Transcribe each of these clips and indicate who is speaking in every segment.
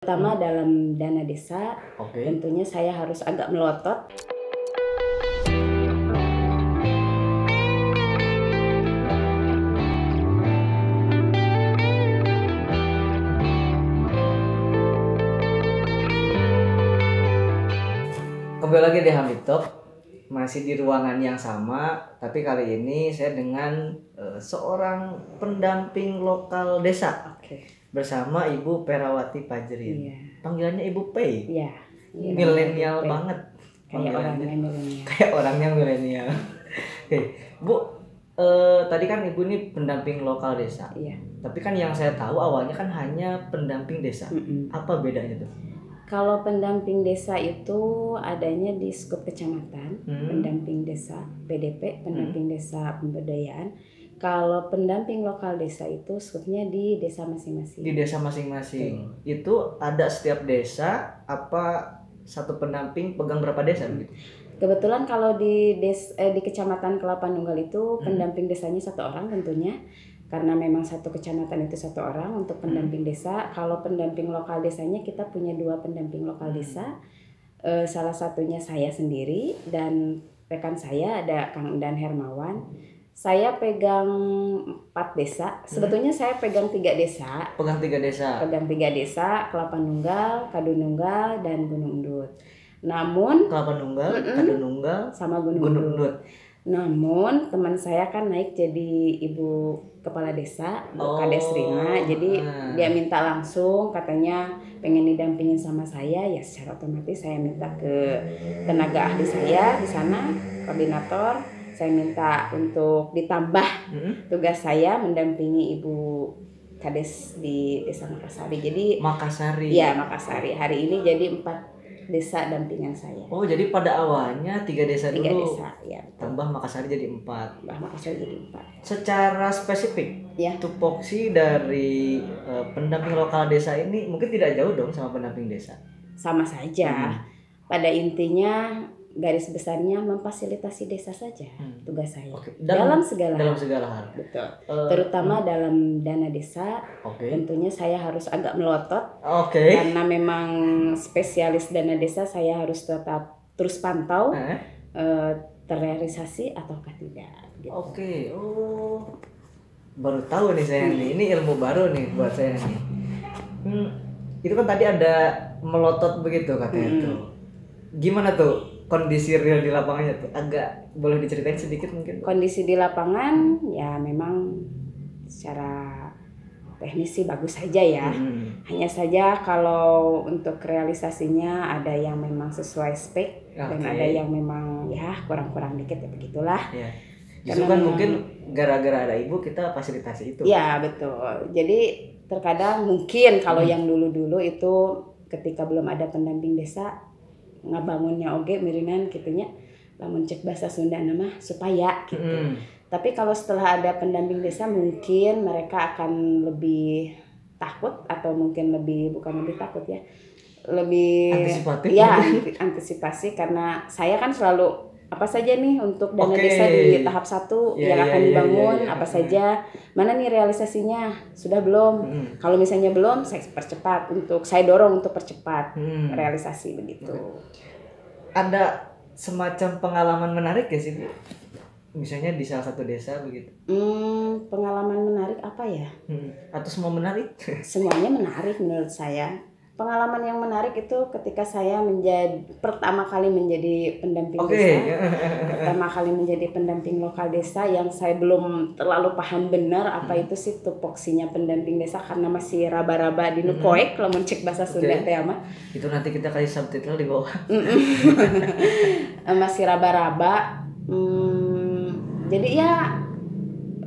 Speaker 1: Pertama dalam dana desa,
Speaker 2: Oke.
Speaker 1: tentunya saya harus agak melotot.
Speaker 2: Kembali lagi di Hamid Talk, masih di ruangan yang sama, tapi kali ini saya dengan seorang pendamping lokal desa
Speaker 1: Oke.
Speaker 2: bersama Ibu Perawati Pajrin.
Speaker 1: Iya.
Speaker 2: Panggilannya Ibu Pei.
Speaker 1: Iya.
Speaker 2: Milenial banget.
Speaker 1: Kayak orangnya
Speaker 2: panggilannya.
Speaker 1: milenial.
Speaker 2: Kayak orangnya milenial. Oke, Bu, tadi kan Ibu ini pendamping lokal desa.
Speaker 1: Iya.
Speaker 2: Tapi kan yang saya tahu awalnya kan hanya pendamping desa. Apa bedanya tuh?
Speaker 1: Kalau pendamping desa itu adanya di skup kecamatan, pendamping desa, PDP, pendamping desa pemberdayaan. Kalau pendamping lokal desa itu skupnya di desa masing-masing.
Speaker 2: Di desa masing-masing. Itu ada setiap desa apa satu pendamping pegang berapa desa begitu?
Speaker 1: Kebetulan kalau di kecamatan Kelapa Nunggal itu pendamping desanya satu orang tentunya. Karena memang satu kecamatan itu satu orang untuk pendamping desa. Kalau pendamping lokal desanya kita punya 2 pendamping lokal desa. Salah satunya saya sendiri dan rekan saya ada Kang Dan Hermawan. Saya pegang 4 desa. Sebetulnya saya pegang 3 desa.
Speaker 2: Pegang 3 desa.
Speaker 1: Pegang 3 desa, Kelapa Nunggal, Kadununggal, dan Gunung Endut. Namun
Speaker 2: Kelapa Nunggal, Kadununggal,
Speaker 1: sama Gunung Endut. Namun teman saya kan naik jadi ibu kepala desa, Bu Kades Rima. Jadi dia minta langsung, katanya pengen didampingin sama saya, ya secara otomatis saya minta ke tenaga ahli saya di sana, koordinator. Saya minta untuk ditambah tugas saya mendampingi Ibu Kades di Desa Makassari. Jadi
Speaker 2: Makassari.
Speaker 1: Iya, Makassari. Hari ini jadi 4 desa dampingan saya.
Speaker 2: Oh, jadi pada awalnya 3 desa
Speaker 1: 3
Speaker 2: dulu.
Speaker 1: desa, ya.
Speaker 2: Tambah Makassari jadi 4.
Speaker 1: Mbah Makassari jadi 4.
Speaker 2: Secara spesifik,
Speaker 1: Ya.
Speaker 2: tupoksi dari pendamping lokal desa ini mungkin tidak jauh dong sama pendamping desa.
Speaker 1: Sama saja. Pada intinya garis besarnya memfasilitasi desa saja tugas saya.
Speaker 2: Oke.
Speaker 1: Dalam segala
Speaker 2: hal.
Speaker 1: Betul. Terutama dalam dana desa,
Speaker 2: Oke.
Speaker 1: tentunya saya harus agak melotot.
Speaker 2: Oke.
Speaker 1: Karena memang spesialis dana desa, saya harus tetap terus pantau terrealisasi ataukah tidak. Gitu.
Speaker 2: Oke. Oh, baru tahu nih saya nih. Ini ilmu baru nih buat saya nih. Itu kan tadi ada melotot begitu katanya tuh. Gimana tuh kondisi real di lapangannya tuh? Agak boleh diceritain sedikit mungkin?
Speaker 1: Kondisi di lapangan ya memang secara teknis sih bagus saja ya. Hanya saja kalau untuk realisasinya ada yang memang sesuai spek dan ada yang memang ya kurang-kurang dikit ya begitulah.
Speaker 2: Ya. Justru kan mungkin gara-gara ada ibu kita fasilitasi itu.
Speaker 1: Ya betul. Jadi terkadang mungkin kalau yang dulu-dulu itu ketika belum ada pendamping desa ngabangunnya oge mirinan gitunya lamun cek bahasa Sunda nama supaya gitu. Tapi kalau setelah ada pendamping desa mungkin mereka akan lebih takut atau mungkin bukan lebih takut ya. Lebih
Speaker 2: antisipatif.
Speaker 1: Ya, antisipasi karena saya kan selalu apa saja nih untuk dana desa di tahap 1 yang akan dibangun, apa saja, mana nih realisasinya, sudah belum? Kalau misalnya belum, saya percepat saya dorong untuk percepat realisasi begitu.
Speaker 2: Ada semacam pengalaman menarik ya sih, Bu? Misalnya di salah satu desa begitu.
Speaker 1: Pengalaman menarik apa ya?
Speaker 2: Atau semua menarik?
Speaker 1: Semuanya menarik menurut saya. Pengalaman yang menarik itu ketika saya pertama kali menjadi pendamping desa. Pertama kali menjadi pendamping lokal desa yang saya belum terlalu paham benar apa itu sih tupoksinya pendamping desa karena masih raba-raba di nukoek lamun cek bahasa Sunda teh mah.
Speaker 2: Itu nanti kita kasih subtitle di bawah.
Speaker 1: Masih raba-raba.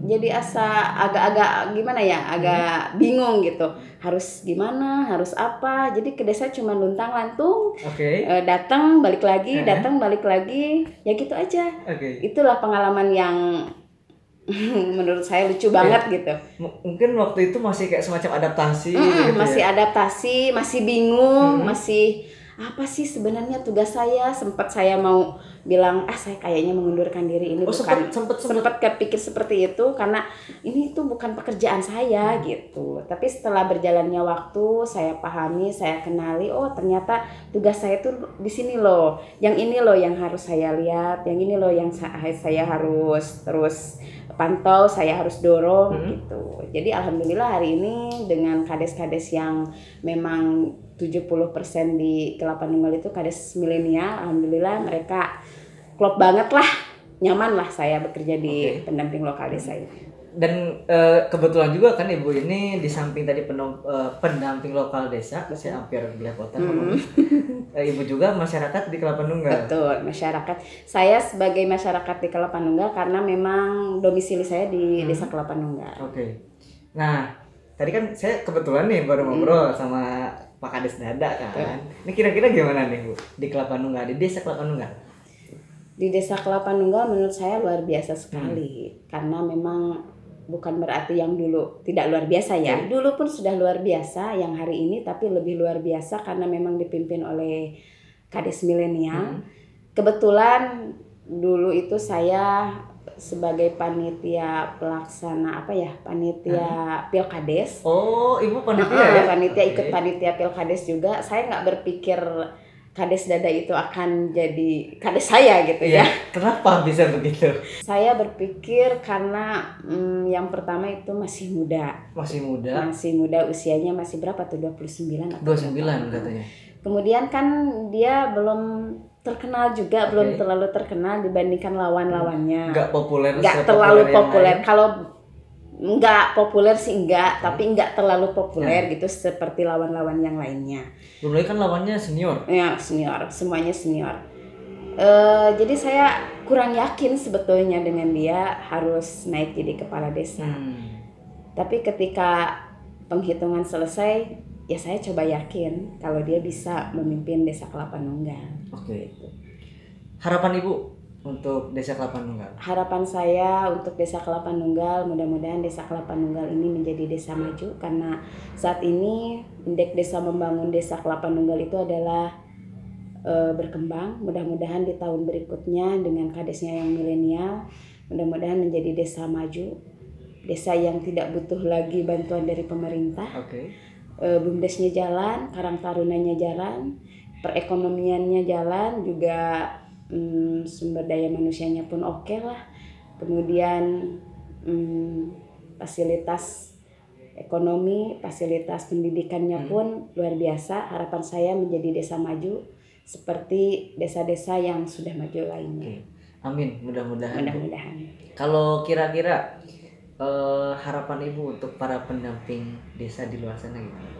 Speaker 1: Jadi asa agak-agak gimana ya, agak bingung gitu. Harus gimana, harus apa. Jadi ke desa cuma luntang-lantung. Datang balik lagi, datang balik lagi. Ya gitu aja. Itulah pengalaman yang menurut saya lucu banget gitu.
Speaker 2: Mungkin waktu itu masih kayak semacam adaptasi gitu
Speaker 1: masih
Speaker 2: ya?
Speaker 1: Adaptasi, masih bingung, masih apa sih sebenarnya tugas saya. Sempat saya mau bilang saya kayaknya mengundurkan diri, ini bukan sempat kepikir seperti itu karena ini tuh bukan pekerjaan saya gitu. Tapi setelah berjalannya waktu saya pahami, saya kenali, oh ternyata tugas saya tuh di sini loh, yang ini loh yang harus saya lihat, yang ini loh yang saya harus terus pantau, saya harus dorong gitu. Jadi alhamdulillah hari ini dengan kades-kades yang memang 70% di Kelapa Nunggal itu kades milenial, alhamdulillah mereka klop banget lah, nyaman lah saya bekerja di pendamping lokal desa ini.
Speaker 2: Dan kebetulan juga kan Ibu ini di samping tadi pendamping lokal desa, saya hampir belepotan Ibu juga masyarakat di Kelapa Nunggal.
Speaker 1: Betul, masyarakat. Saya sebagai masyarakat di Kelapa Nunggal karena memang domisili saya di Desa Kelapa Nunggal.
Speaker 2: Nah, tadi kan saya kebetulan nih baru ngobrol sama Pak Kades Dada kan. Ini kira-kira gimana nih Bu di Kelapa Nunggal, di Desa Kelapa Nunggal?
Speaker 1: Di Desa Kelapa Nunggal menurut saya luar biasa sekali. Karena memang bukan berarti yang dulu tidak luar biasa ya. Dulu pun sudah luar biasa yang hari ini, tapi lebih luar biasa karena memang dipimpin oleh kades milenial. Kebetulan dulu itu saya sebagai panitia pelaksana panitia Pilkades.
Speaker 2: Oh, Ibu panitia ya?
Speaker 1: Panitia ikut panitia Pilkades juga. Saya nggak berpikir Kades Dada itu akan jadi kades saya gitu ya.
Speaker 2: Kenapa bisa begitu?
Speaker 1: Saya berpikir karena yang pertama itu masih muda.
Speaker 2: Masih muda,
Speaker 1: usianya masih berapa tuh, 29 atau
Speaker 2: 29 katanya.
Speaker 1: Kemudian kan dia belum terkenal juga, belum terlalu terkenal dibandingkan lawan-lawannya.
Speaker 2: Nggak populer.
Speaker 1: Nggak terlalu populer. Kalau nggak populer sih enggak, tapi nggak terlalu populer gitu seperti lawan-lawan yang lainnya.
Speaker 2: Belum lagi kan lawannya senior.
Speaker 1: Ya senior, semuanya senior. Jadi saya kurang yakin sebetulnya dengan dia harus naik jadi kepala desa. Tapi ketika penghitungan selesai, ya saya coba yakin kalau dia bisa memimpin Desa Kelapa Nunggal. Gitu.
Speaker 2: Harapan Ibu untuk Desa Kelapa Nunggal?
Speaker 1: Harapan saya untuk Desa Kelapa Nunggal, mudah-mudahan Desa Kelapa Nunggal ini menjadi desa maju, karena saat ini indeks desa membangun Desa Kelapa Nunggal itu adalah berkembang. Mudah-mudahan di tahun berikutnya dengan kadesnya yang milenial, mudah-mudahan menjadi desa maju, desa yang tidak butuh lagi bantuan dari pemerintah. BUMDesnya jalan, Karang Tarunanya jalan, perekonomiannya jalan, juga sumber daya manusianya pun oke lah. Kemudian fasilitas ekonomi, fasilitas pendidikannya pun luar biasa. Harapan saya menjadi desa maju seperti desa-desa yang sudah maju lainnya.
Speaker 2: Amin, mudah-mudahan.
Speaker 1: Kalau
Speaker 2: kira-kira harapan Ibu untuk para pendamping desa di luar sana gimana?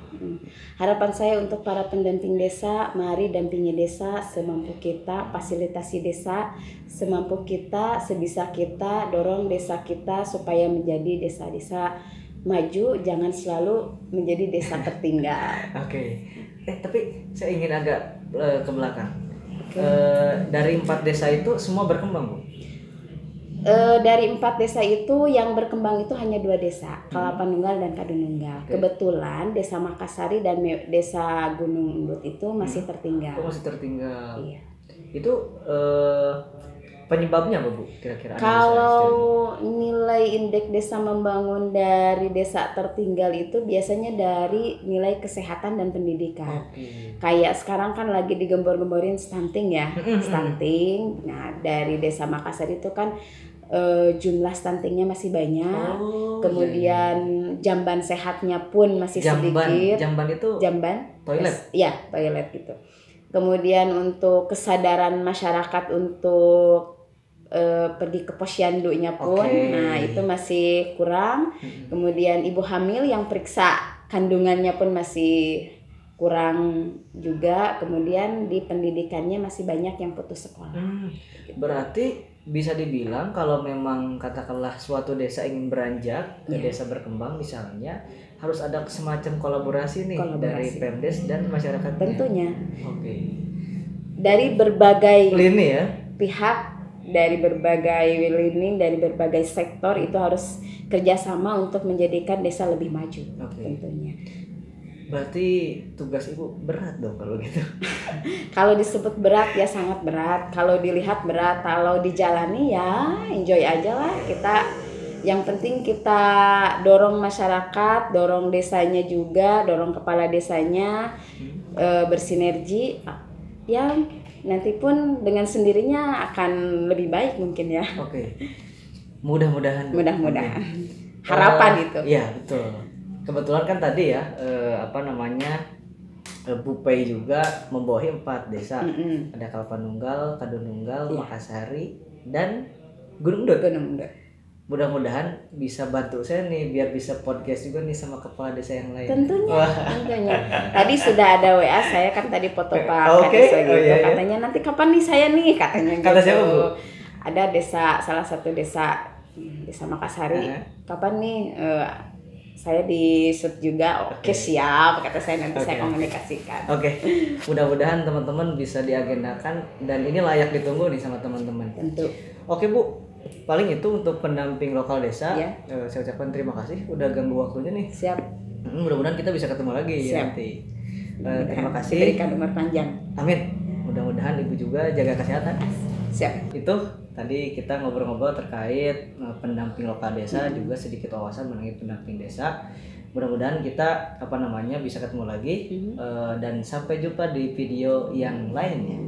Speaker 1: Harapan saya untuk para pendamping desa, mari dampingi desa semampu kita, fasilitasi desa semampu kita, sebisa kita, dorong desa kita supaya menjadi desa-desa maju, jangan selalu menjadi desa tertinggal.
Speaker 2: Tapi saya ingin agak ke belakang. Dari 4 desa itu semua berkembang, Bu?
Speaker 1: Dari 4 desa itu yang berkembang itu hanya 2 desa, Kelapa Nunggal dan Kadununggal. Kebetulan Desa Makassari dan Desa Gunung Embut itu masih tertinggal.
Speaker 2: Masih tertinggal.
Speaker 1: Iya.
Speaker 2: Itu penyebabnya apa, Bu? Kira-kira?
Speaker 1: Kalau nilai indeks desa membangun dari desa tertinggal itu biasanya dari nilai kesehatan dan pendidikan. Kayak sekarang kan lagi digembor-gemborin stunting ya, stunting. Nah, dari Desa Makassar itu kan jumlah stuntingnya masih banyak. Kemudian jamban sehatnya pun masih sedikit.
Speaker 2: Jamban itu? Toilet?
Speaker 1: Iya, toilet gitu. Kemudian untuk kesadaran masyarakat untuk pergi ke posyandunya pun, nah itu masih kurang. Kemudian ibu hamil yang periksa kandungannya pun masih kurang juga. Kemudian di pendidikannya masih banyak yang putus sekolah.
Speaker 2: Berarti bisa dibilang kalau memang katakanlah suatu desa ingin beranjak ke desa berkembang misalnya, harus ada semacam kolaborasi dari Pemdes dan masyarakat.
Speaker 1: Tentunya. Dari berbagai
Speaker 2: lini ya.
Speaker 1: Pihak, dari berbagai lini, dari berbagai sektor itu harus kerjasama untuk menjadikan desa lebih maju. Tentunya.
Speaker 2: Berarti tugas ibu berat dong kalau gitu.
Speaker 1: Kalau disebut berat ya sangat berat, kalau dilihat berat, kalau dijalani ya enjoy aja lah kita. Yang penting kita dorong masyarakat, dorong desanya juga, dorong kepala desanya bersinergi. Ya nanti pun dengan sendirinya akan lebih baik mungkin ya.
Speaker 2: Oke. Mudah-mudahan.
Speaker 1: Mudah-mudahan. Harapan itu.
Speaker 2: Iya betul. Kebetulan kan tadi ya Bu Pei juga membawahi 4 desa. Ada Kalpanunggal, Kadununggal, Makassari, dan Gunung Dut. Mudah-mudahan bisa bantu saya nih biar bisa podcast juga nih sama kepala desa yang lain.
Speaker 1: Tentunya. Tadi sudah ada WA saya kan tadi foto Pak Kades gitu. Iya. Katanya nanti kapan nih saya nih katanya gitu.
Speaker 2: Kata siapa, Bu?
Speaker 1: Ada salah satu desa Makassari. Kapan nih saya di shoot juga. Oke, siap kata saya, nanti saya komunikasikan.
Speaker 2: Oke. Mudah-mudahan teman-teman bisa diagendakan dan ini layak ditunggu nih sama teman-teman.
Speaker 1: Tentu.
Speaker 2: Oke Bu, paling itu untuk pendamping lokal desa.
Speaker 1: Ya.
Speaker 2: Saya ucapkan terima kasih udah ganggu waktunya nih.
Speaker 1: Siap.
Speaker 2: Mudah-mudahan kita bisa ketemu lagi ya nanti. Terima kasih.
Speaker 1: Berikan umur panjang.
Speaker 2: Amin. Mudah-mudahan Ibu juga jaga kesehatan.
Speaker 1: Siap.
Speaker 2: Itu tadi kita ngobrol-ngobrol terkait pendamping lokal desa, juga sedikit wawasan mengenai pendamping desa. Mudah-mudahan kita bisa ketemu lagi dan sampai jumpa di video yang lainnya.